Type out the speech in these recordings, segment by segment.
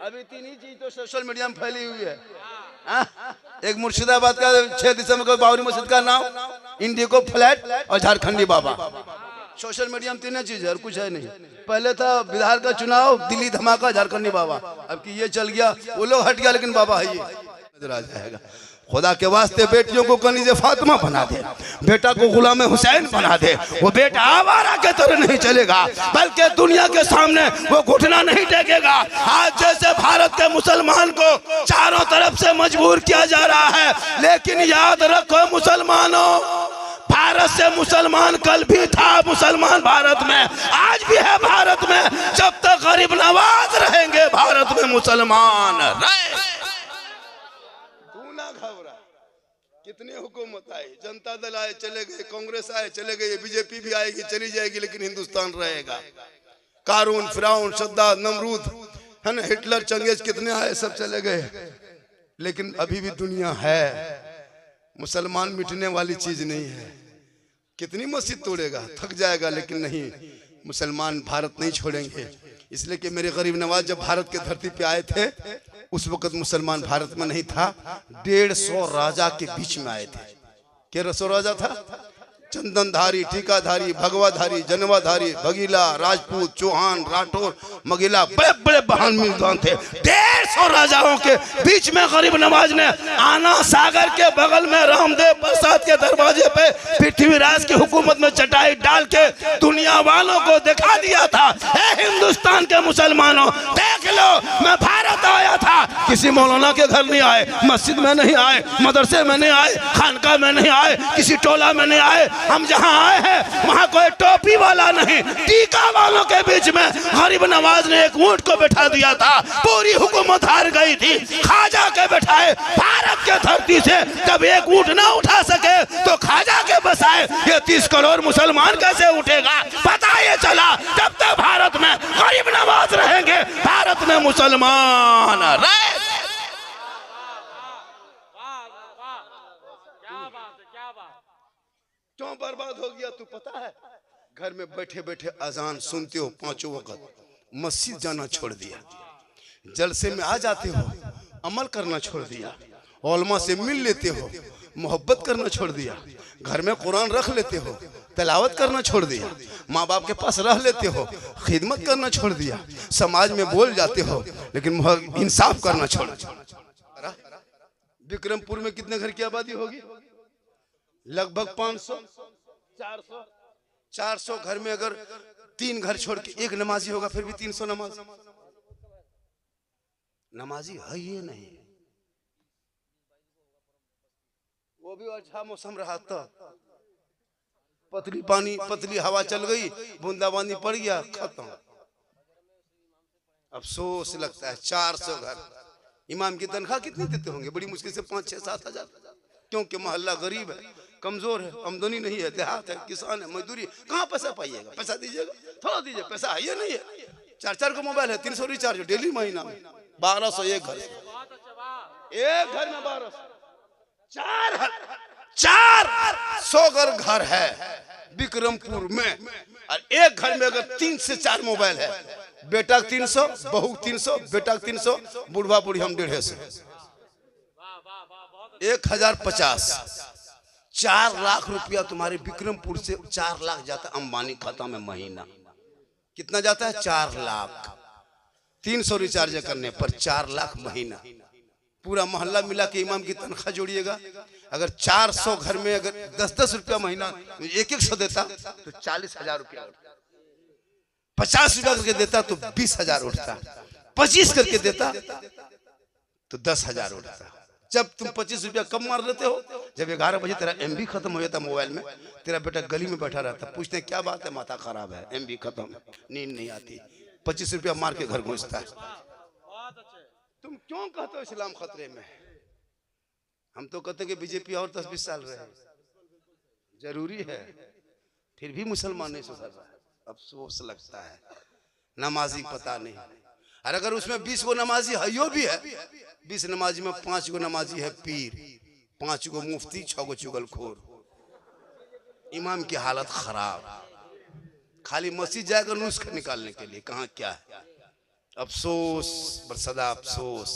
अभी तीन ही चीज तो सोशल मीडिया में फैली हुई है। एक मुर्शिदाबाद का 6 दिसंबर को बाबरी मस्जिद का नाम, इंडिको फ्लैट और झारखंडी बाबा। सोशल मीडिया में तीन चीज है और कुछ है नहीं। पहले था बिहार का चुनाव, दिल्ली धमाका, झारखंडी बाबा। अब कि ये चल गया, वो लोग हट गया, लेकिन बाबा है ये नजर आ जाएगा। खुदा के वास्ते बेटियों को कनीज़े फातिमा बना दे, बेटा को गुलाम हुसैन बना दे। वो बेटा आवारा के तरह नहीं चलेगा, बल्कि दुनिया के सामने वो घुटना नहीं टेकेगा। आज जैसे भारत के मुसलमान को चारों तरफ से मजबूर किया जा रहा है, लेकिन याद रखो मुसलमानों, भारत से मुसलमान कल भी था, मुसलमान भारत में आज भी है। भारत में जब तक गरीब नवाज रहेंगे, भारत में मुसलमान रहे। कितने हुकूमत आए, जनता दल आए चले गए, कांग्रेस आए चले गए, बीजेपी भी आएगी चली जाएगी, लेकिन हिंदुस्तान रहेगा। कारून, फिरौन, शद्दाद, नमरूद, है ना, हिटलर, चंगेज, कितने आए, सब चले गए, लेकिन अभी भी दुनिया है। मुसलमान मिटने वाली चीज नहीं है। कितनी मस्जिद तोड़ेगा, थक जाएगा, लेकिन नहीं, मुसलमान भारत नहीं छोड़ेंगे। इसलिए कि मेरे गरीब नवाज जब भारत के धरती पे आए थे, उस वक्त मुसलमान भारत में नहीं था। 150 राजा के बीच में आए थे। क्या 100 राजा था? चंदनधारी, टीकाधारी, भगवाधारी, जनवाधारी, भगीला, राजपूत, चौहान, राठौर, मगीला, बड़े बड़े बहान विद्वान थे। 150 राजाओं के बीच में गरीब नवाज ने आना सागर के बगल में रामदेव प्रसाद के दरवाजे पे पृथ्वीराज की हुकूमत में चटाई डाल के दुनिया वालों को दिखा दिया था, हिंदुस्तान के मुसलमानों देख लो, मैं भारत आया था। किसी मौलाना के घर नहीं आए, मस्जिद में नहीं आए, मदरसे में नहीं आए, खानका में नहीं आए, किसी टोला में नहीं आए। हम जहां आए हैं वहां कोई टोपी वाला नहीं, टीका वालों के बीच में गरीब नवाज ने एक ऊंट को बैठा दिया था। पूरी हुकूमत हार गई थी, खाजा के बैठाए भारत के धरती से। जब एक ऊंट ना उठा सके तो खाजा के बसाए ये 30 करोड़ मुसलमान कैसे उठेगा? पता ये चला जब तक भारत में गरीब नवाज रहेंगे, भारत में मुसलमान रहे। क्यों बर्बाद हो गया तू पता है? घर में बैठे बैठे अजान सुनते हो, 5 वक्त मस्जिद जाना छोड़ दिया, जलसे में आ जाते हो, अमल करना छोड़ दिया, उलमा से मिल लेते हो, मोहब्बत करना छोड़ दिया, घर में कुरान रख लेते हो, तिलावत करना छोड़ दिया, माँ बाप के पास रह लेते हो, खिदमत करना छोड़ दिया, समाज में बोल जाते हो, लेकिन इंसाफ करना छोड़ दिया। विक्रमपुर में कितने घर की आबादी होगी? लगभग 500, 400 घर में अगर 3 घर छोड़ के एक नमाजी होगा, फिर भी 300 नमाजी है ये नहीं। वो भी अच्छा मौसम रहा था, पतली पानी, पतली हवा चल गई, बूंदाबांदी पड़ गया, खत्म। अफसोस लगता है 400 घर। इमाम की तनख्वाह कितनी देते होंगे? बड़ी मुश्किल से 5, 6, 7 हजार, क्योंकि मोहल्ला गरीब है, कमजोर है, आमदनी नहीं है, देहात है, किसान है, मजदूरी। कहाँ पैसा पाइएगा? पैसा दीजिएगा, थोड़ा दीजिए, पैसा है ये नहीं है। 4 को मोबाइल है, 300 रिचार्ज डेली महीना में, 1200 एक घर, एक घर में 1200, 400 घर है विक्रमपुर में। और एक घर में अगर 3 से 4 मोबाइल है, बेटा 300, बहू 300, बेटा 300, बुढ़वा बुढ़ी हम 150, 1050, 4 लाख रुपया तुम्हारे विक्रमपुर से 4 लाख जाता है अंबानी खाता में महीना। कितना जाता है? 4 लाख। 300 रिचार्ज करने पर 4 लाख महीना। पूरा मोहल्ला मिला के इमाम की तनख्वाह जोड़िएगा, अगर 400 घर में अगर 10-10 रुपया महीना 100 देता तो 40,000 रुपया, 50 रुपया करके देता तो 20,000 उठता, 25 करके देता तो 10,000 उठता। जब तुम 25 रुपया कम मार लेते हो, जब 11 बजे तेरा MB खत्म हो जाता मोबाइल में, तेरा बेटा गली में बैठा रहता, पूछते क्या बात है? माथा खराब है, MB खत्म, नींद नहीं आती, 25 रुपया मार के घर घुसता है। तुम क्यों कहते हो इस्लाम खतरे में? हम तो कहते कि बीजेपी और 10-20 साल रहे, जरूरी है, फिर भी मुसलमान नहीं सुधर रहा है। अफसोस लगता है, नमाजी पता नहीं। और अगर उसमें 20 गो नमाजी हयो भी है, 20 नमाजी में 5 गो नमाजी है पीर, 5 गो मुफ्ती, 6 गो चुगलखोर। इमाम की हालत खराब, खाली मस्जिद जाएगा नुस्खा निकालने के लिए, कहाँ क्या है। अफसोस, सदा अफसोस,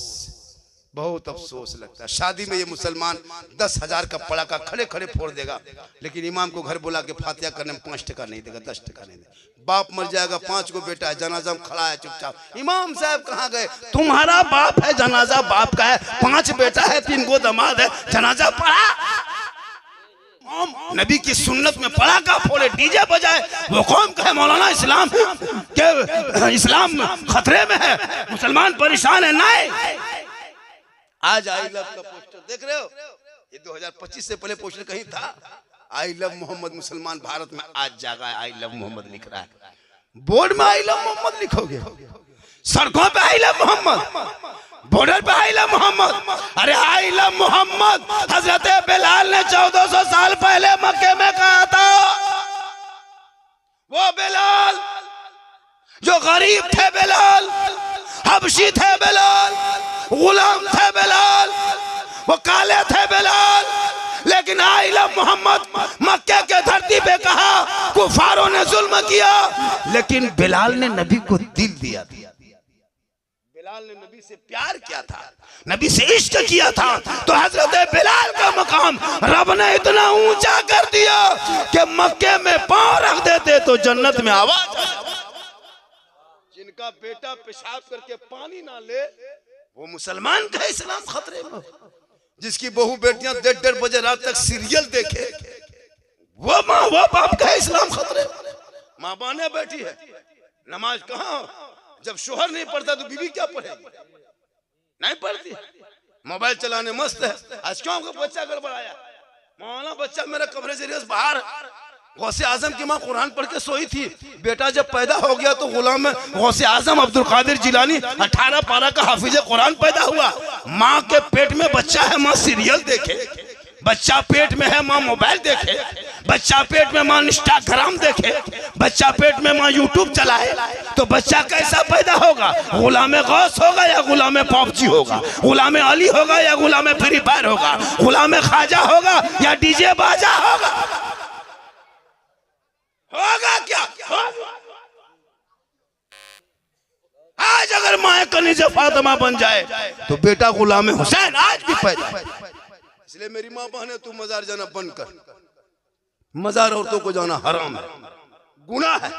बहुत अफसोस लगता है। शादी में ये मुसलमान 10,000 का पड़ाका खड़े खड़े फोड़ देगा, लेकिन इमाम को घर बुला के फातिहा करने में 5 टका नहीं देगा, 10 टका नहीं देगा। बाप मर जाएगा, 5 को बेटा है, जनाजा में खड़ा है चुपचाप। इमाम साहब कहाँ गए? तुम्हारा बाप है, जनाजा बाप का है, 5 बेटा है, 3 को दामाद है, जनाजा पड़ा। नबी की सुन्नत में पड़ाका फोड़े, डीजे बजाए, वो कौन कहे मौलाना इस्लाम के इस्लाम खतरे में है, मुसलमान परेशान है? नहीं। आज आई लव का पोस्टर देख रहे हो? ये 2025 से पहले पोस्टर कहीं था? I love Mohammed. मुसलमान भारत में आज जागा है, आई लव मोहम्मद लिख रहा है। बोर्ड में आई लव मोहम्मद लिखोगे, सड़कों पे आई लव मोहम्मद, बॉर्डर पे आई लव मोहम्मद। अरे आई लव मोहम्मद हजरत बिलाल ने 1400 साल पहले मक्के में कहा था। वो बिलाल जो गरीब थे, बिलाल हबशी थे, बिलाल गुलाम थे, बिलाल वो काले थे, बिलाल, लेकिन आई लव मोहम्मद मक्के के धरती पे कहा। कुफारों ने जुल्म किया, लेकिन बिलाल ने नबी को दिल दिया था। बिलाल ने नबी से प्यार किया था, नबी से इश्क किया था। तो हजरत बिलाल का मकाम रब ने इतना ऊंचा कर दिया कि मक्के में पांव रख देते तो जन्नत में आवाज। जिनका बेटा पेशाब करके पानी ना ले, वो मुसलमान का इस्लाम खतरे में। जिसकी बहू बेटियां 1:30 बजे रात तक सीरियल देखे, वो माँ वो बाप का इस्लाम खतरे में। माँ बाने बैठी है, नमाज कहाँ? जब शोहर नहीं पढ़ता तो बीवी क्या पढ़ेगी? नहीं पढ़ती, मोबाइल चलाने मस्त है। आज क्यों आपका बच्चा गड़बड़ाया? मौलाना बच्चा मेरा कमरे से बाहर। गौसे आजम की माँ कुरान पढ़ के सोई थी। बेटा जब पैदा हो गया तो गुलाम में गौसे आजम अब्दुल कादिर जिलानी 18 पारा का हाफिज कुरान पैदा हुआ। माँ के पेट में बच्चा है, माँ सीरियल देखे। बच्चा पेट में है, माँ मोबाइल देखे। बच्चा पेट में, माँ इंस्टाग्राम देखे। बच्चा पेट में, माँ यूट्यूब चलाए। तो बच्चा कैसा पैदा होगा? गुलाम गौस होगा या गुलाम पॉपजी होगा? गुलाम अली होगा या गुलाम फ्री फायर होगा? गुलाम ख्वाजा होगा या डीजे बाजा होगा? होगा क्या? आज अगर माए कनीज़े फातिमा बन जाए तो बेटा गुलाम हुसैन आज भी पैदा। इसलिए मेरी माँ बहने, तू मजार जाना बंद कर। मजार औरतों को जाना हराम है, गुनाह है।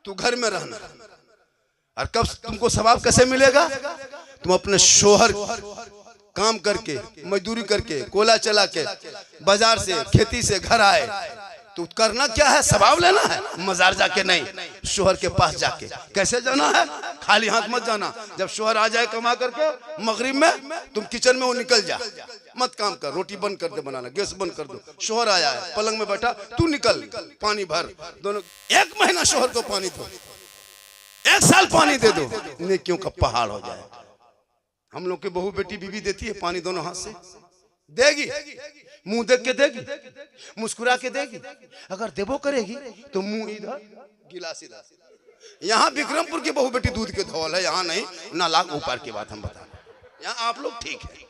तू घर में रहना। और कब तुमको सवाब कैसे मिलेगा? तुम अपने शोहर काम करके, मजदूरी करके, कोला चला के, बाजार से, खेती से घर आए तो करना क्या है? सवाब लेना है। मजार जाके नहीं, शोहर के पास जाके। कैसे जाना है? खाली हाथ मत जाना। जब शोहर आ जाए कमा करके, मगरिब में तुम किचन में वो निकल जा, मत काम कर, रोटी बंद कर दे बनाना, गैस बंद कर दो। शोहर आया है, पलंग में बैठा, तू निकल, पानी भर। दोनों 1 महीना शोहर को पानी दो, 1 साल पानी दे दो, नेकियों का पहाड़ हो जाए। हम लोग के बहू बेटी बीवी देती है पानी दोनों हाथ से, देगी, मुंह देख के देगी, मुस्कुरा के देगी। अगर देवो करेगी तो मुंह इधर, गिलास इधर। यहाँ विक्रमपुर की बहू बेटी दूध के धौल है, यहाँ नहीं। नालाक ऊपर की बात हम बता रहे हैं। यहाँ आप लोग ठीक है,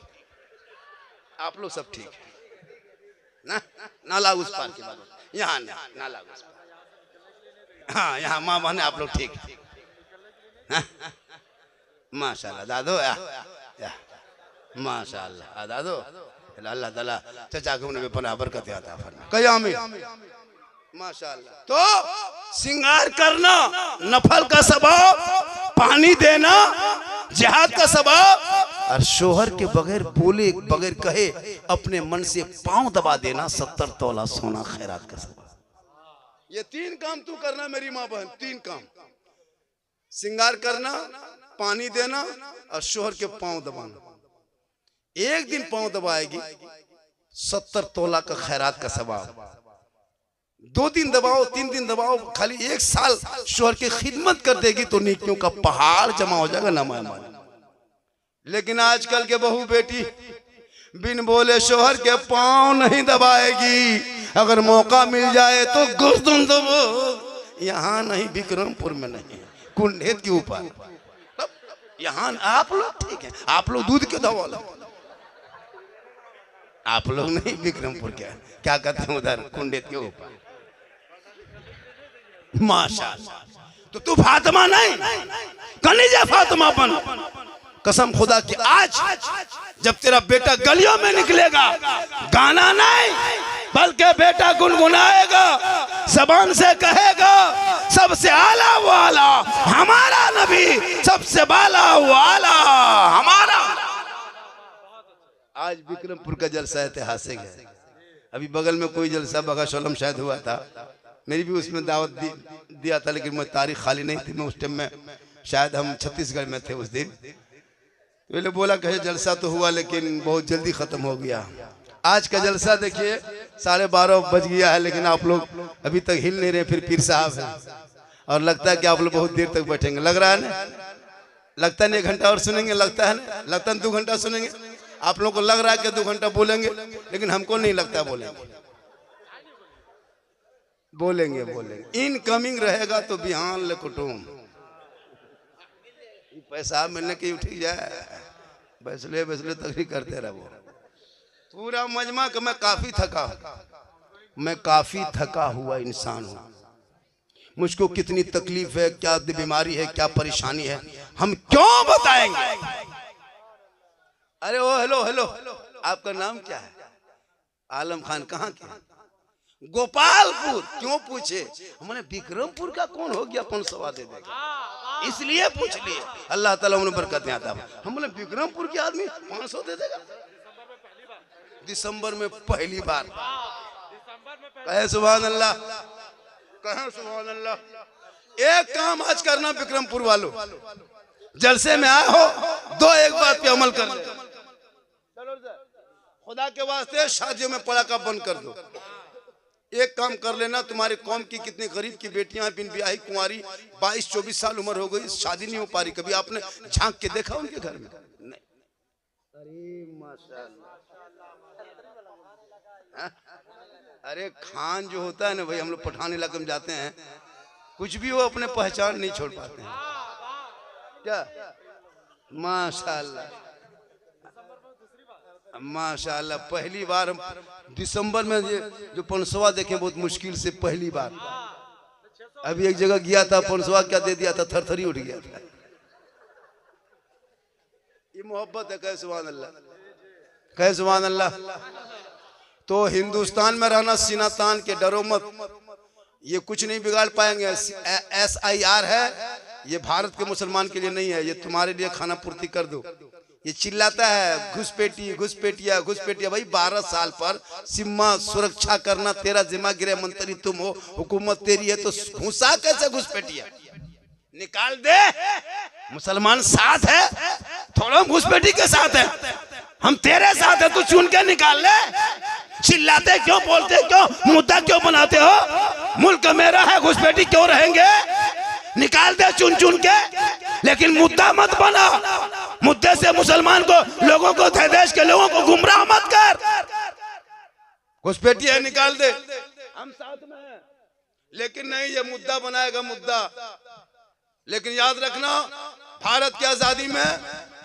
आप लोग सब ठीक है ना। नालाक उस पार की बात, यहाँ नहीं, नालाक उस पार। हाँ, यहाँ माँ बहने आप लोग ठीक है। माशाल्लाह दादो, माशाल्लाह दादो, अल्लाह ताला चचा को उन्हें पना बरकत आता फरमा। कहीं आमीन, माशाल्लाह। तो सिंगार करना नफल का सवाब, पानी देना जिहाद का सवाब, और शोहर के बगैर बोले बगैर कहे अपने मन से पांव दबा देना 70 तोला सोना खैरात का सवाब। ये 3 काम तू करना मेरी माँ बहन, 3 काम। सिंगार करना, पानी देना और शोहर के पांव दबाना। एक दिन पांव दबाएगी 70 तोला का खैरात का सवाब। 2 दिन दबाओ, 3 दिन दबाओ, खाली 1 साल शोहर की खिदमत कर देगी तो नेकियों का पहाड़ जमा हो जाएगा, नमा मान। लेकिन आजकल के बहू बेटी बिन बोले शोहर के पांव नहीं दबाएगी। अगर मौका मिल जाए तो गर्दन दबो। यहाँ नहीं, विक्रमपुर में नहीं, कुंडेत के ऊपर। यहाँ आप लोग ठीक है, आप लोग दूध के धौल, आप लोग नहीं, विक्रमपुर क्या कहते हैं उधर कुंडेत के ऊपर। माशाल्लाह। तो तू फातिमा नहीं, कनीजा फातिमा बन। कसम खुदा की आज जब तेरा बेटा गलियों में निकलेगा, गाना नहीं बल्कि बेटा गुनगुनाएगा, जबान से कहेगा सबसे आला वो आला हमारा नबी, सबसे बाला वो आला हमारा। आज विक्रमपुर का जलसा ऐतिहासिक है। अभी बगल में कोई जलसा बगा शोलम शायद हुआ था, मेरी भी उसमें दावत दिया था, लेकिन मैं तारीख खाली नहीं थी। मैं उस टाइम में शायद हम छत्तीसगढ़ में थे उस दिन। पहले बोला कहे जलसा तो हुआ लेकिन बहुत जल्दी खत्म हो गया। आज का जलसा देखिए 12:30 बज गया है, लेकिन आप लोग अभी तक हिल नहीं रहे। फिर पीर साहब है और लगता है कि आप लोग बहुत देर तक बैठेंगे। लग रहा है ना? लगता नहीं 1 घंटा और सुनेंगे, लगता है ना? लगता है 2 घंटा सुनेंगे। आप लोगों को लग रहा है कि 2 घंटा बोलेंगे, लेकिन हमको नहीं लगता बोलेंगे। बोलेंगे बोलेंगे। इनकमिंग रहेगा तो बिहान ले कुटुम पैसा मिलने की उठी जाए, बैसले बैसले तक ही करते रहो। पूरा मजमा का मैं काफी थका हुआ इंसान हूँ। मुझको कितनी तकलीफ है, क्या बीमारी है, क्या परेशानी है, हम क्यों बताएंगे? अरे ओ हेलो हेलो, आपका नाम क्या है? आलम खान। कहाँ के? गोपालपुर। क्यों पूछे? हमने विक्रमपुर का कौन हो गया 500 दे देगा, इसलिए पूछ लिए। अल्लाह ताला उन्हें बरकत आता। हम बोले विक्रमपुर के आदमी 500 दे देगा। दिसंबर में पहली बार। कहे सुभान अल्लाह, कहे सुभान अल्लाह। एक काम आज करना विक्रमपुर वालों, जलसे में आए हो, 1 बात पे अमल कर लो। खुदा के वास्ते शादियों में पड़ाका बंद कर दो। एक काम कर लेना, तुम्हारे कौम की कितने गरीब की बेटियां बिन ब्याही कुंवारी 22-24 साल उम्र हो गई, शादी नहीं हो पा रही। कभी आपने झांक के देखा उनके घर में? नहीं। अरे माशाल्लाह। अरे खान जो होता है ना भाई, हम लोग पठान इलाके में जाते हैं, कुछ भी वो अपने पहचान नहीं छोड़ पाते हैं। क्या माशाल्लाह माशाल्लाह। पहली बार हम दिसंबर में जो 500 देखे, बहुत मुश्किल से पहली बार। अभी एक जगह गया था, 500 क्या दे दिया था, थरथरी उठ गया था। ये मोहब्बत है। कहे सुभान अल्लाह, कहे सुभान अल्लाह। तो हिंदुस्तान में रहना, सीना तान के डरो मत, ये कुछ नहीं बिगाड़ पाएंगे। SIR है, ये भारत के मुसलमान के लिए नहीं है, ये तुम्हारे लिए खाना पूर्ति कर दो। ये चिल्लाता है घुसपैठी घुसपैठिया घुसपैठिया। भाई 12 साल पर सीमा सुरक्षा करना तेरा जिम्मा, गृह मंत्री तुम हो, हुकूमत तेरी है, तो घुसा कैसे घुसपैठिया? निकाल दे। मुसलमान साथ है, थोड़ा घुसपैठी के साथ है, हम तेरे साथ है, तू चुन के निकाल ले। चिल्लाते क्यों, बोलते क्यों, मुद्दा क्यों बनाते हो? मुल्क मेरा है, घुसपैठी क्यों रहेंगे? निकाल दे चुन चुन के, लेकिन मुद्दा मत बना। मुद्दे से मुसलमान को, लोगों को, देश के लोगों को गुमराह मत कर। घुसपैठी है, निकाल दे, हम साथ में हैं। लेकिन नहीं, ये मुद्दा बनाएगा मुद्दा। लेकिन याद रखना, भारत की आजादी में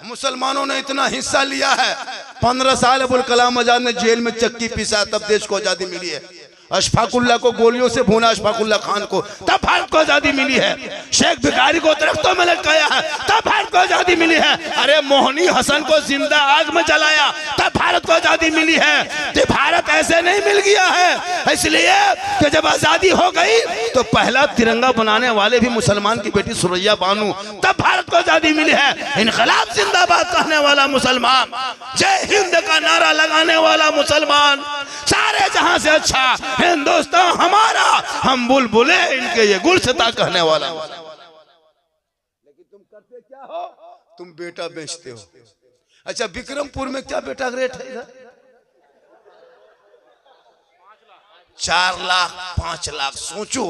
मुसलमानों ने इतना हिस्सा लिया है। 15 साल अबुल कलाम आजाद ने जेल में चक्की पीसा, तब देश को आजादी मिली है। अशफाकुल्ला को गोलियों से भूना, अशफाकुल्ला खान को, तब भारत को आजादी मिली है। शेख भिखारी को दरख्तों में लटकाया है, तब भारत को आजादी मिली है। अरे मोहनी हसन को जिंदा आग में जलाया, तब भारत को आजादी मिली है। तो भारत ऐसे नहीं मिल गया है, इसलिए कि जब आजादी हो गई तो पहला तिरंगा बनाने वाले भी मुसलमान की बेटी सुरैया बानू, तब भारत को आजादी मिली है। इनकलाब जिंदाबाद कहने वाला मुसलमान, जय हिंद का नारा लगाने वाला मुसलमान, सारे जहां से अच्छा हिंदुस्तान हमारा, हम बुलबुले इनके ये गुलसिता कहने वाला। लेकिन तुम करते क्या हो? तुम बेटा बेचते हो। अच्छा, विक्रमपुर में क्या बेटा रेट है इधर? 4 लाख 5 लाख। सोचो,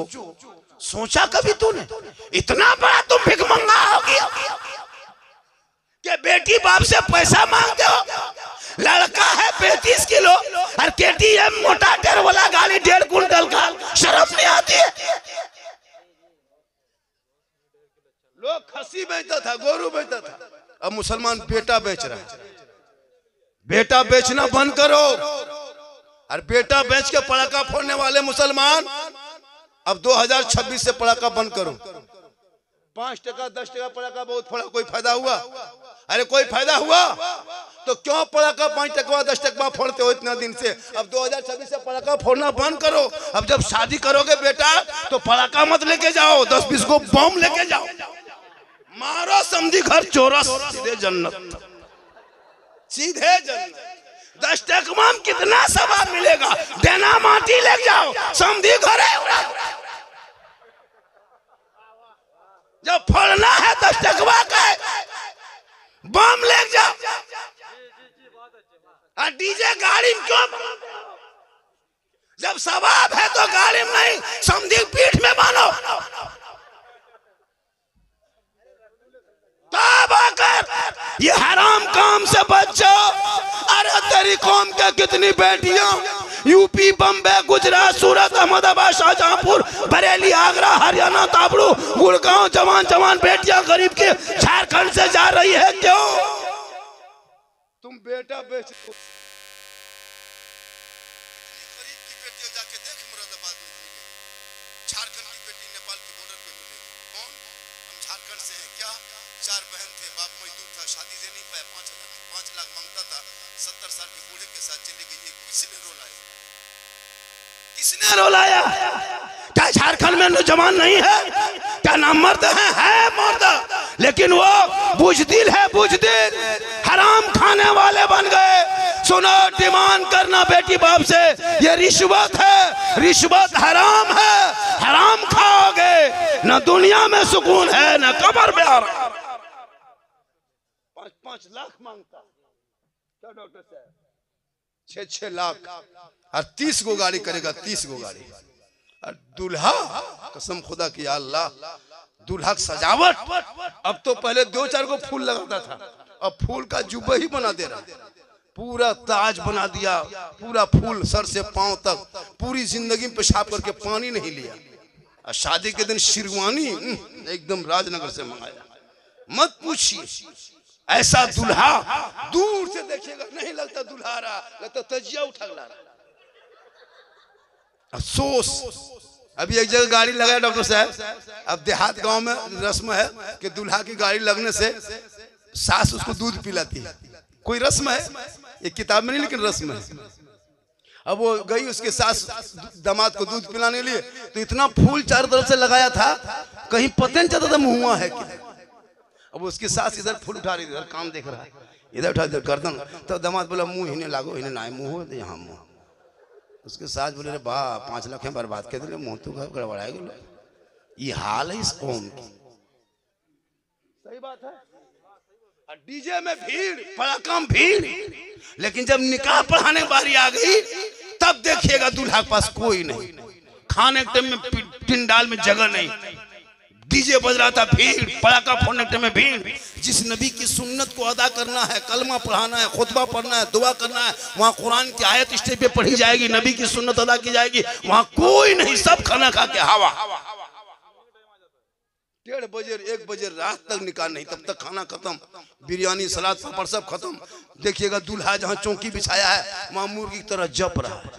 सोचा कभी तूने? इतना बड़ा तुम भिखमंगा हो गया कि बेटी बाप से पैसा मांगते हो। लड़का है 35 किलो और KTM मोटा टायर वाला गाड़ी 1.5 कुंटल का, शर्म नहीं आती है? लोग खसी बेचता था, गोरू बेचता था, अब मुसलमान बेटा बेच रहा है। बेटा बेचना बंद करो। और बेटा बेच के पड़ाका फोड़ने वाले मुसलमान, अब 2026 से पड़ाका बंद करो। 5 टका 10 टका पड़ाका बहुत फोड़ा, कोई फायदा हुआ? अरे कोई फायदा हुआ? तो क्यों पड़ाका 5 टका 10 टका फोड़ते हो इतना दिन से? अब 2026 से पड़ाका फोड़ना बंद करो। अब जब शादी करोगे बेटा तो पड़ाका मत लेके जाओ, 10-20 को बम लेके जाओ, मारो समझी घर चोरस, सीधे जन्नत, सीधे जन्नत। 10 टका में कितना सवाब मिलेगा? देना माटी ले जाओ, समझी घर है। जब फोड़ना है 10 टकवा का बम ले जाओ। और डीजे गाड़ी में क्यों? जब सवाब है तो गाड़ी में नहीं, समझी पीठ में बांधो। तब आकर ये हराम काम से बच जाओ। अरे तेरी कौम के कितनी बेटियां यूपी, बम्बे, गुजरात, सूरत, अहमदाबाद, शाहजहांपुर, बरेली, आगरा, हरियाणा, ताबड़ू, गुड़गांव, जवान जवान बेटियां गरीब के झारखंड से जा रही है। क्यों? तुम बेटा बेच झारखंड की बेटी नेपाल के बॉर्डर पे मिली। कौन? हम झारखंड से हैं। क्या? 4 बहन थे, बाप मजदूर था, शादी दे नहीं पाया, 5 लाख मांगता था, 70 साल के बूढ़े के साथ चली गई। किसने रोलाया? किसने रोलाया? क्या झारखंड में नौजवान नहीं है? क्या नाम मर्द है मर्द, लेकिन वो बुजदिल है, बुजदिल, हराम खाने वाले बन गए। सुनो, डिमांड करना बेटी बाप से ये रिश्वत है, रिश्वत हराम है, हराम खाओगे न दुनिया में सुकून है न कब्र में आराम। 5 लाख मांगता क्या डॉक्टर साहब? 6 लाख और 30 गो गाड़ी करेगा, 30 गो गाड़ी। और दूल्हा, कसम खुदा की अल्लाह, दूल्हा की सजावट अब तो पहले 2-4 को फूल लगाता था, अब फूल का जुब्बा ही बना दे रहा, पूरा ताज बना दिया, पूरा फूल सर से पांव तक। पूरी जिंदगी में पेशाब करके पानी नहीं लिया। और शादी के दिन शेरवानी एकदम राजनगर से मंगाया। मत पूछिए, ऐसा दूल्हा दूर से देखेगा नहीं लगता दूल्हा रहा, लगता तजिया उठा ला रहा। अफसोस, अभी एक जगह गाड़ी लगाया डॉक्टर साहब। अब देहात गांव में रस्म है कि दूल्हा की गाड़ी लगने से सास उसको दूध पिलाती है। कोई रस्म है, ये किताब में नहीं लेकिन रस्म है। अब वो गई उसके सास दामाद को दूध पिलाने लिए, तो इतना फूल चारों तरफ से लगाया था, कहीं पता नहीं चलता था मुहुआ है कि। अब उसकी सास इधर फूल उठा रही, इधर काम देख रहा है, इधर उठा इधर गर्दन। तो दामाद बोला मुंह हिने लागो, हिने ना मुंह यहाँ मुंह। उसके सास बोले, बा 5 लाख है बर्बाद कर दिले, मुंह तो गड़बड़ाए गए। ये हाल है इस कौम की। सही बात है। डीजे में भीड़, पड़ाका में भीड़, लेकिन जब निकाह पढ़ाने बारी आ गई तब देखिएगा दूल्हा के पास कोई नहीं, खाने के टाइम में टिंडाल में जगह नहीं, डीजे बज रहा था, भीड़, पड़ाका फोड़ने के टाइम में भीड़। जिस नबी की सुन्नत को अदा करना है, कलमा पढ़ाना है, खुतबा पढ़ना है, दुआ करना है, वहाँ कुरान की आयत स्टेज पे पढ़ी जाएगी, नबी की सुन्नत अदा की जाएगी, वहाँ कोई नहीं, सब खाना खा के हवा। 1:30 बजे 1 बजे रात तक निकाह नहीं, तब तक खाना खत्म, बिरयानी सलाद पापड़ सब खत्म। देखिएगा दूल्हा जहाँ चौकी बिछाया है वहाँ मुर्गी की तरह जप रहा है,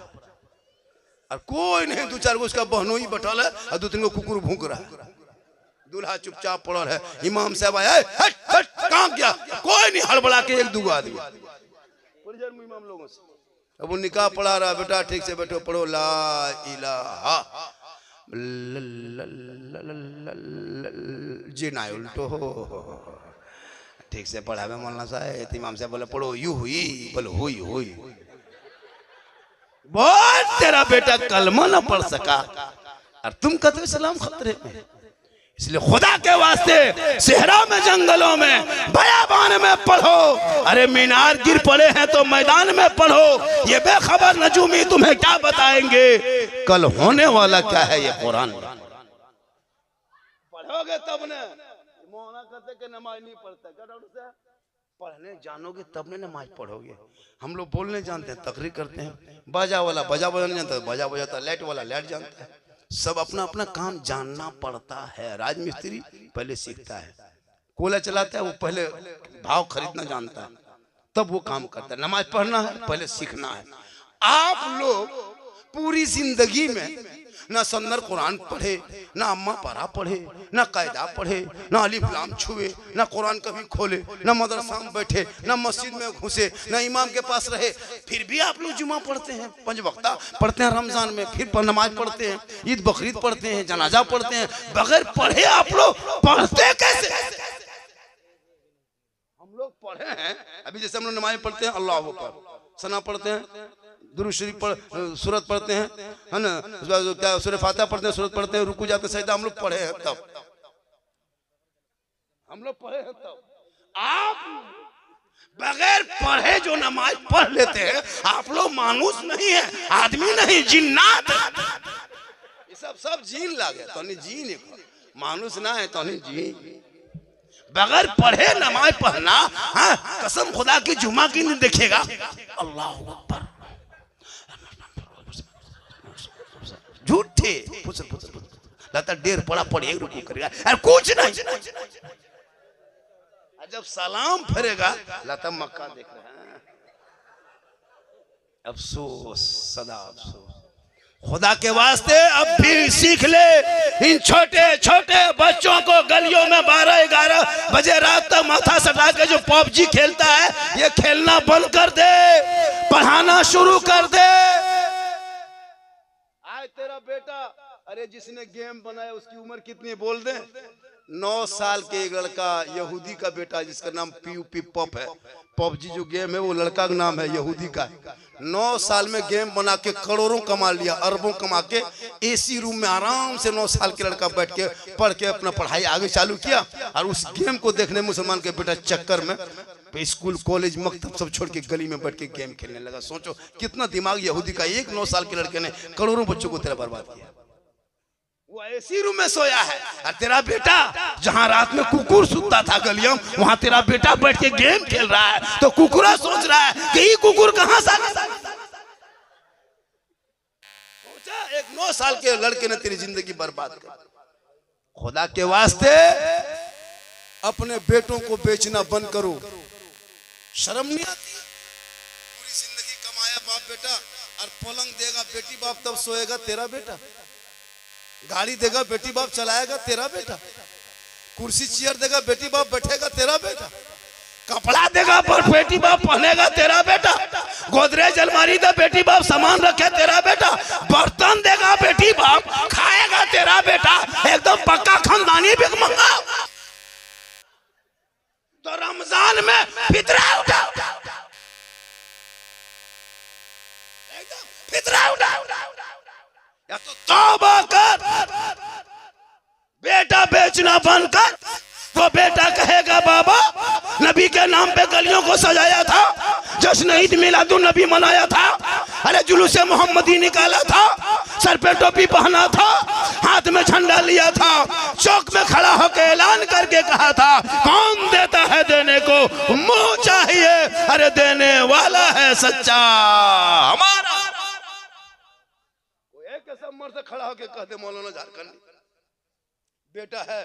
और कोई नहीं। 2-4 गो उसका बहनोई बैठल है और 2-3 गो कुकुर भूक रहा है। दूल्हा चुपचाप पड़ल है। इमाम साहब आए, कहाँ गया? कोई नहीं, हड़बड़ा के 1-2 आदमी इमाम लोगों से। अब वो निकाह पढ़ा रहा, बेटा ठीक से बैठो, पढ़ो ला इलाहा जी ना उल्टो हो, ठीक से पढ़ा में मौलाना साहब। इमाम साहब बोले पढ़ो यू हुई, बोलो हुई हुई। बहुत तेरा बेटा कलमा ना पढ़ सका और तुम कहते हो सलाम खतरे में। इसलिए खुदा के वास्ते सेहरा में, जंगलों में, बयाबान में पढ़ो। अरे मीनार गिर पड़े हैं तो मैदान में पढ़ो। ये बेखबर नजूमी तुम्हें क्या बताएंगे कल होने वाला क्या है, ये कुरान पढ़ोगे तब ने। मोहना कहते कि नमाज नहीं पढ़ता, क्या डॉक्टर साहब? पढ़ने जानोगे तब ने नमाज पढ़ोगे। हम लोग बोलने जानते हैं, तकरीर करते हैं, बाजा वाला बाजा बजाने जानता है, बाजा बजाता, लाइट वाला लाइट जानता है। सब अपना अपना काम जानना पड़ता है। राजमिस्त्री पहले सीखता है, कोयला चलाता है वो पहले भाव खरीदना जानता है, तब वो काम करता है। नमाज पढ़ना है पहले सीखना है। आप लोग पूरी जिंदगी में ना सन्नर कुरान पढ़े, ना अम्मा पारा पढ़े, ना कायदा पढ़े, ना अलिफ लाम छुए, ना कुरान कभी खोले, ना मदरसा में बैठे, ना मस्जिद में घुसे, ना इमाम के पास रहे, फिर भी आप लोग जुमा पढ़ते हैं, 5 वक्ता पढ़ते हैं रमजान में, फिर नमाज पढ़ते हैं, ईद बकरीद पढ़ते हैं, जनाजा पढ़ते हैं। बगैर पढ़े आप लोग पढ़ते कैसे? हम लोग पढ़े हैं, अभी जैसे हम लोग नमाज पढ़ते हैं, अल्लाह अकबर, सना पढ़ते हैं, दुरूद शरीफ सूरत पढ़ते हैं, है ना, क्या सूरह फातिहा पढ़ते हैं, सूरत पढ़ते हैं, रुकू जाते हैं, सजदा हम लोग पढ़े हैं, तब हम लोग पढ़े हैं। तब आप बगैर पढ़े जो नमाज पढ़ लेते हैं, आप लोग मानुस नहीं है, आदमी नहीं, जिन्नात। ये सब जीन लागे तो नहीं, जीन मानुस ना है तो नहीं, जीन। बगैर पढ़े नमाज पढ़ना, हाँ, कसम खुदा की जुमा की नहीं देखेगा, अल्लाह अकबर, झूठे लगता डेर पड़ा पड़े रुकू करेगा, अरे कुछ नहीं। जब सलाम फिरेगा लता मक्का देख रहे हैं। अफसोस, सदा अफसोस। खुदा के वास्ते अब भी सीख ले, इन छोटे छोटे बच्चों को गलियों में 12-11 बजे रात तक माथा सटा के जो पबजी खेलता है, ये खेलना बंद कर दे, पढ़ाना शुरू कर दे। आज तेरा बेटा, अरे जिसने गेम बनाया उसकी उम्र कितनी बोल दे? 9 साल के एक लड़का, यहूदी का बेटा, जिसका नाम पीयूपी पॉप है, पबजी जो गेम है वो लड़का का नाम है, यहूदी का। 9 साल में गेम बना के करोड़ों कमा लिया, अरबों कमा के, एसी रूम में आराम से 9 साल के लड़का बैठ के पढ़ के अपना पढ़ाई आगे चालू किया। और उस गेम को देखने मुसलमान के बेटा चक्कर में स्कूल कॉलेज मकतब सब छोड़ के गली में बैठ के गेम खेलने लगा। सोचो कितना दिमाग यहूदी का, एक 9 साल के लड़के ने करोड़ों बच्चों को तेरा बर्बाद किया। वो एसी रूम में सोया है, और तेरा बेटा जहां रात में कुकुर सुतता था गलियों, वहां तेरा बेटा बैठ के गेम खेल रहा है। तो कुकुरा सोच रहा है कि ये कुकुर कहां से सोचा, एक 9 साल के लड़के ने तेरी जिंदगी बर्बाद कर। खुदा के वास्ते अपने बेटों को बेचना बंद करो। शर्म नहीं आती? पूरी जिंदगी कमाया बाप बेटा, और पलंग देगा बेटी बाप तब सोएगा तेरा बेटा, गाड़ी देगा बेटी बाप चलाएगा तेरा बेटा, कुर्सी चेयर देगा बेटी बाप बैठेगा तेरा बेटा, कपड़ा देगा पर बेटी बाप पहनेगा तेरा बेटा, गोदरेज अलमारी दे बेटी बाप सामान रखे तेरा बेटा, बर्तन देगा बेटी बाप खाएगा तेरा बेटा, एकदम पक्का खानदानी भिखमंगा। तो रमजान में फितरा उठा, एकदम फितरा उठा, या तो तौबा कर, बेटा बेचना बंद कर। तो बेटा कहेगा बाबा नबी के नाम पे गलियों को सजाया था, जश्न ईद मिलादुन नबी मनाया था, अरे जुलूसे मोहम्मदी निकाला था, सर पे टोपी पहना था, हाथ में झंडा लिया था, चौक में खड़ा होकर ऐलान करके कहा था कौन देता है देने को मुंह चाहिए, अरे देने वाला है सच्चा हमारा। मर्द से खड़ा होके कह दे मौलाना झारखंडी बेटा है,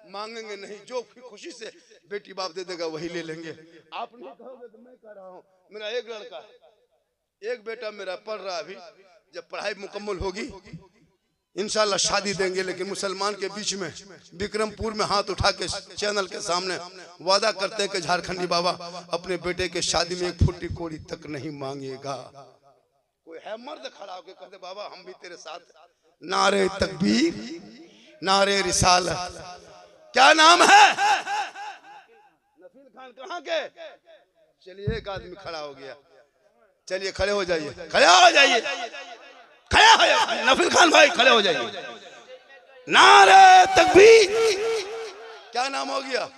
मांगेंगे नहीं, जो खुशी से बेटी बाप दे देगा वही ले लेंगे। आप नहीं कहोगे तो मैं कह रहा हूँ, मेरा एक लड़का है, एक बेटा मेरा पढ़ रहा, अभी जब पढ़ाई मुकम्मल होगी इंशाल्लाह शादी देंगे। लेकिन मुसलमान के बीच में विक्रमपुर में हाथ उठा के चैनल के सामने वादा करते हैं कि झारखंडी बाबा अपने बेटे के शादी में 1 फुट्टी कोड़ी तक नहीं मांगेगा। कोई है मर्द खड़ा होकर कहते बाबा हम भी तेरे साथ, नारे तकबीर, नारे रिसालत। क्या नाम है? नफील खान। कहाँ के? चलिए एक आदमी खड़ा हो गया, चलिए खड़े हो जाइए, खड़े हो जाइए, खड़े हो जाइए, नफील खान भाई खड़े हो जाइए, नारे तकबीर। क्या नाम हो गया?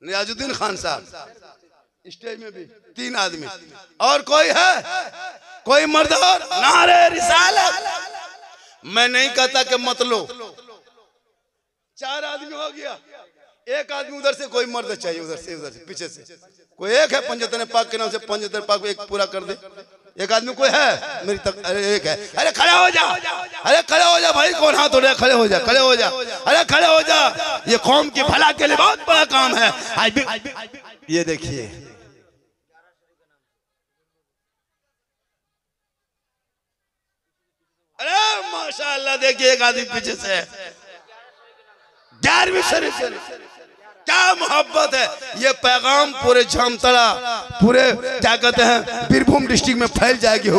नियाजुद्दीन खान साहब। स्टेज में भी 3 आदमी, और कोई है? कोई मर्द और? नारे रिसालत। मैं नहीं कहता कि मत लो, 4 आदमी हो गया, एक आदमी उधर से, कोई मर्द चाहिए उधर से पीछे से, कोई एक है पंजतन पाक के नाम से, पंजतन पाक एक पूरा कर दे। एक आदमी कोई है मेरी तक? अरे एक है, अरे खड़े हो जा, अरे खड़े हो जा भाई, कौन हाथ उठा? खड़े हो जा, खड़े हो जा, अरे खड़े हो जा, ये कौम की भला के लिए बहुत बड़ा काम है। ये देखिए अरे माशाअल्लाह जरा देखिए एक आदमी पीछे से 11वीं शरीफ से क्या मोहब्बत है। ये पैगाम पूरे जामताड़ा पूरे क्या कहते हैं बीरभूम डिस्ट्रिक्ट में फैल जाएगी।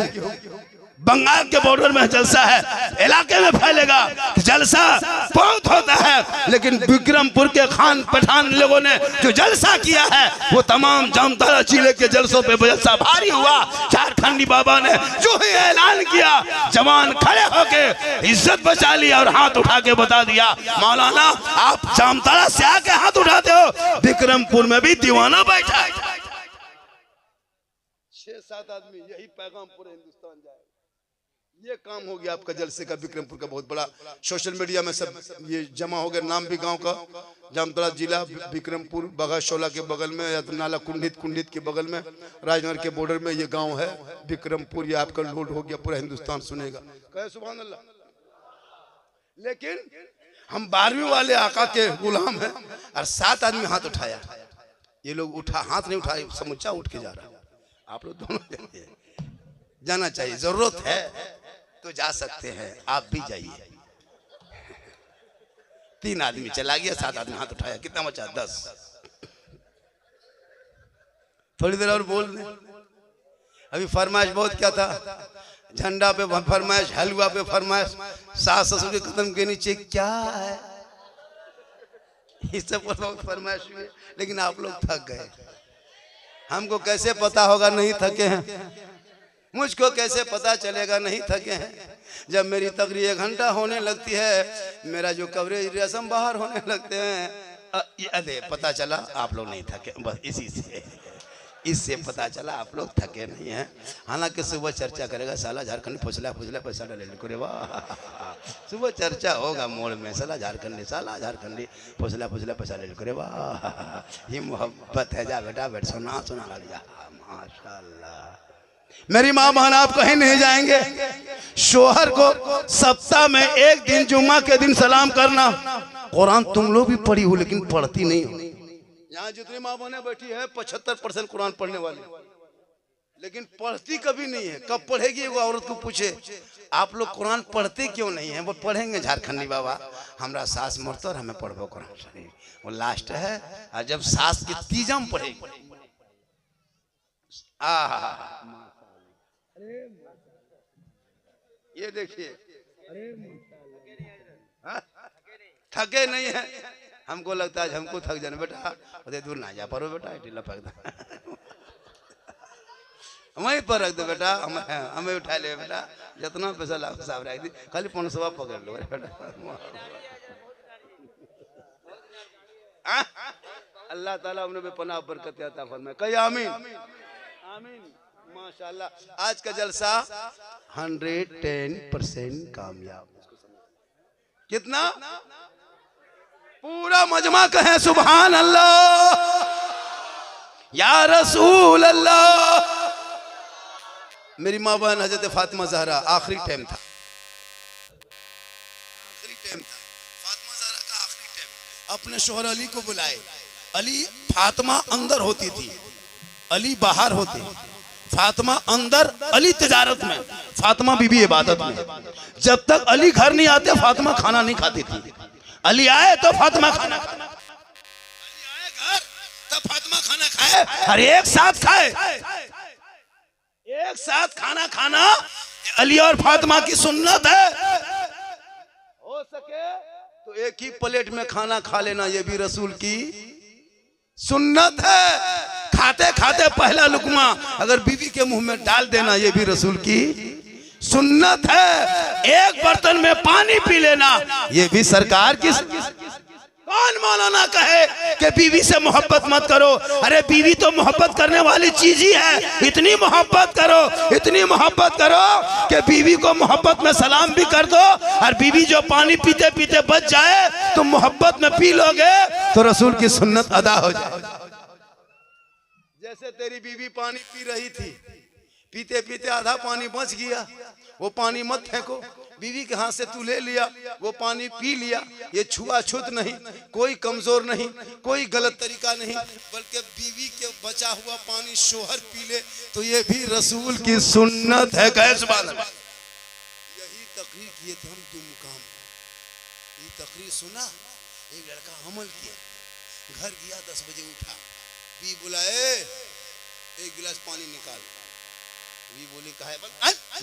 बंगाल के बॉर्डर में जलसा है, इलाके में फैलेगा। जलसा बहुत होता है, लेकिन विक्रमपुर के खान पठान लोगों ने जो जलसा किया है वो तमाम जामताड़ा जिले के जलसों पे जलसा भारी हुआ। झारखंडी बाबा ने जो ही ऐलान किया, जवान खड़े होके इज्जत बचा ली और हाथ उठा के बता दिया, मौलाना आप जामताड़ा से आके हाथ उठाते हो, विक्रमपुर में भी दीवाना बैठा है। 6-7 आदमी, यही पैगाम पूरे हिंदुस्तान जाए। ये काम हो गया आपका जलसे का, विक्रमपुर का बहुत बड़ा। सोशल मीडिया में सब ये जमा हो गया। नाम भी गांव का, जामताड़ा जिला विक्रमपुर, बगाशोला के बगल में या तो नाला कुंडित के बगल में, राजनगर के बॉर्डर में ये गांव है विक्रमपुर। ये आपका लोड हो गया, पूरा हिंदुस्तान सुनेगा। कहे सुभान अल्लाह। लेकिन हम 12वीं वाले आका के गुलाम हैं और 7 आदमी हाथ उठाया। ये लोग हाथ नहीं उठाए, समुच्चा उठ के जा रहा। आप लोग दोनों जाना चाहिए, जरूरत है तो जा सकते हैं, आप भी जाइए। 3 आदमी चला गया, 7 आदमी हाथ उठाया, कितना बचा? 10। थोड़ी देर और बोल दे। अभी फरमाइश बहुत क्या था, झंडा पे फरमाइश, हलवा पे फरमाइश, सास ससुर के कदम के नीचे क्या है, इस सब पर फरमाइश हुई। लेकिन आप लोग थक गए। हमको कैसे पता होगा नहीं थके हैं? मुझको कैसे पता चलेगा नहीं थके हैं? जब मेरी तकरीर 1 घंटा होने लगती है, मेरा जो कवरेज रस्म बाहर होने लगते हैं, अरे पता चला आप लोग नहीं थके। बस इससे पता चला आप लोग थके नहीं हैं। हालांकि सुबह चर्चा करेगा, साला झारखंडी फुसला पैसा डाले रे वाह। सुबह चर्चा होगा मोड़ में, साला झारखंडी फुसला पैसा ले रे वाह। ये मोहब्बत है। जा बेटा बैठ, सुना लिया माशाल्लाह। मेरी माँ बहन आप कहीं नहीं जाएंगे। शोहर को सप्ताह में 1 दिन जुम्मा के दिन सलाम करना। कुरान तुम लोग भी पढ़ी हो लेकिन पढ़ती नहीं हो। यहाँ जितनी माँ बहनें बैठी है 75% कुरान पढ़ने वाली, लेकिन पढ़ती कभी नहीं है। कब पढ़ेगी? वो औरत को पूछे आप लोग कुरान पढ़ते क्यों नहीं है? वो पढ़ेंगे झारखंडी बाबा, हमरा सास मरतो और हमें पढ़बो कुरान शरीफ, वो लास्ट है। और जब सास की तीजम पढ़ेगी, ये देखिए थके नहीं है। हमको लगता है हमको थक जाने बेटा, उधर दूर ना जा पारो बेटा, ढीला फेंक दे, वहीं पर रख दो बेटा, हमें उठा ले बेटा, जितना पैसा लाओ साहब रख दी, खाली 500 पकड़ लो बेटा। अल्लाह ताला हमने बेपनाह बरकत अता फरमाए। कहिए आमीन आमीन। माशाल्लाह आज का जलसा 110% कामयाब। कितना? पूरा मजमा कहे सुभान अल्लाह या रसूल अल्लाह। मेरी माँ बहन हजरत फातिमा ज़हरा, आखिरी टाइम था, फातिमा ज़हरा का आखिरी टाइम। अपने शोहर अली को बुलाए। अली, फातिमा अंदर होती थी, अली बाहर होते। फातिमा अंदर, अली तिजारत में, फातिमा बीबी इबादत में। जब तक अली घर नहीं आते फातिमा खाना नहीं खाती थी। अली आए तो फातिमा खाना, अली आए घर तब फातिमा खाना खाए और एक साथ खाए। एक साथ खाना खाना अली और फातिमा की सुन्नत है। हो सके तो एक ही प्लेट में खाना खा लेना, ये भी रसूल की सुन्नत है। खाते खाते पहला लुकमा अगर बीवी के मुंह में डाल देना, ये भी रसूल की सुन्नत है। एक बर्तन में पानी पी लेना, ये भी सरकार की। कौन मौलाना कहे कि बीवी से मोहब्बत मत करो? अरे बीवी तो मोहब्बत करने वाली चीज ही है। इतनी मोहब्बत करो, इतनी मोहब्बत करो कि बीवी को मोहब्बत में सलाम भी कर दो। और बीवी जो पानी पीते पीते बच जाए तो मोहब्बत में पी लोगे तो रसूल की सुन्नत अदा हो जाए। जैसे तेरी बीवी पानी पी रही थी, पीते पीते आधा पानी बच गया, वो पानी मत फेंको। बीवी के हाथ से तू ले लिया, वो पानी पी लिया। ये छुआछूत नहीं, कोई कमजोर नहीं, कोई गलत तरीका नहीं, बल्कि बीवी के बचा हुआ पानी शोहर पी ले तो ये भी रसूल की सुन्नत है। कहे सुभान अल्लाह। यही तकरीर किए थे हम दुम काम। ये तकरीर सुना, एक लड़का अमल किया, घर गया 10 बजे उठा, बी बुलाए एक गिलास पानी निकाल। बी बोली काहे बल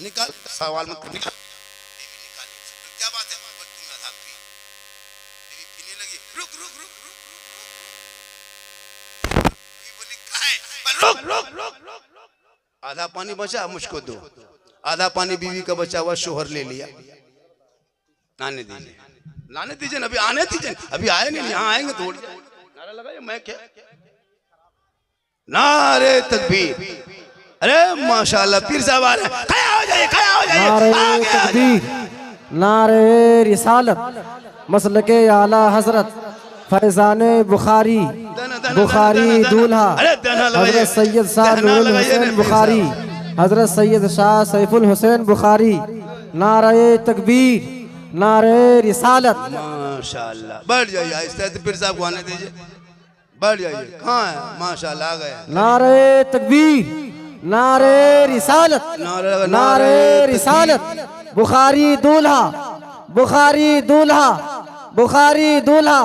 निकाल, सवाल मत कर, निकाल। बीवी निकाली, क्या बात है, बोल तुम आधा पी। बीवी पीने लगी, रुक रुक रुक रुक रुक। बी बोली काहे, रुक रुक रुक। आधा पानी बचा, मुझको दो। आधा पानी बीवी का बचा हुआ शोहर ले लिया। आने दीजिए, लाने दीजिए, अभी आने दीजिए, अभी आए नहीं, यहाँ आएंगे तो नारा लगाइए। मैं क्या, नारे तकबीर, अरे माशाल्लाह पीर साहब आ रहे हैं, खड़ा हो जाइए, खड़ा हो जाइए। नारे तकबीर, नारे रिसालत, मसलके आला हजरत फैजान बुखारी, बुखारी दूल्हा हजरत सैयद शाह नूरुल हुसैन बुखारी, हजरत सैयद शाह सैफुल हुसैन बुखारी। नारे तकबीर, नारे रिसालत। माशाल्लाह, बढ़ जाइए आहिस्ते आहिस्ते, पीर साहब को आने दीजिए, बढ़ जाइए। कहाँ है, माशाल्लाह आ गए। नारे तकबीर, नारे रिसालत, नारे रिसालत। बुखारी दूल्हा, बुखारी दूल्हा, बुखारी दूल्हा।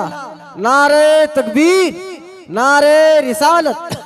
नारे तकबीर, नारे रिसालत।